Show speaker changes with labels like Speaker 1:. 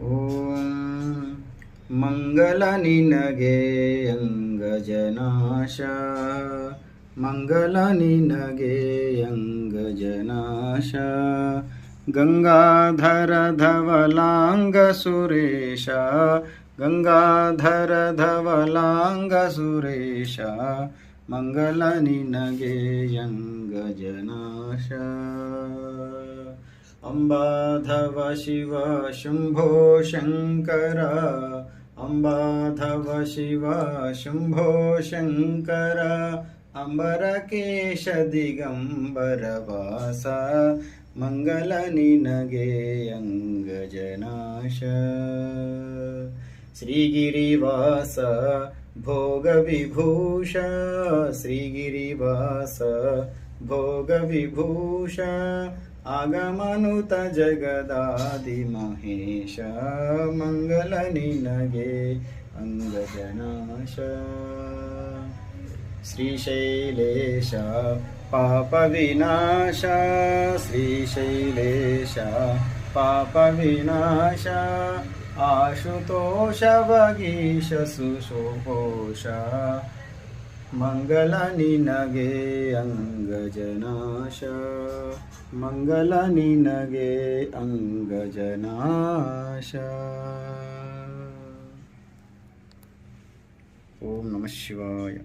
Speaker 1: ಓಂ ಮಂಗಲ ನಿನಗೆ ಅಂಗಜನಾಶ, ಮಂಗಲ ನಿನಗೆ ಅಂಗಜನಾಶ. ಗಂಗಾಧರ ಧವಲಾಂಗ ಸುರೇಶ, ಗಂಗಾಧರ ಧವಲಾಂಗ ಸುರೇಶ, ಮಂಗಲ ನಿನಗೆ ಅಂಗಜನಾಶ. ಅಂಬಾಧವ ಶಿವ ಶಂಭೋ ಶಂಕರ, ಅಂಬಾಧವ ಶಿವ ಶಂಭೋ ಶಂಕರ, ಅಂಬರಕೇಶ ದಿಗಂಬರ ವಾಸ, ಮಂಗಲ ನಿನಗೆ ಅಂಗಜನಾಶ. ಶ್ರೀಗಿರಿವಾಸ ಭೋಗ ವಿಭೂಷ, ಶ್ರೀಗಿರಿವಾಸ ಭೋಗ ವಿಭೂಷ, ಆಗಮನುತ ಜಗದಾದಿ ಮಹೇಶ, ಮಂಗಲ ನಿನಗೆ ಅಂಗಜನಾಶ. ಶ್ರೀಶೈಲೇಶ ಪಾಪ ವಿನಾಶ, ಶ್ರೀಶೈಲೇಶ ಪಾಪ ವಿನಾಶ, ಆಶುತೋಷ ವಗೀಶ ಸುಶೋಷ, ಮಂಗಲ ನಿನಗೆ ಅಂಗಜನಾಶ, ಮಂಗಲ ನಿನಗೆ ಅಂಗಜನಾಶ. ಓಂ ನಮಃ ಶಿವಾಯ.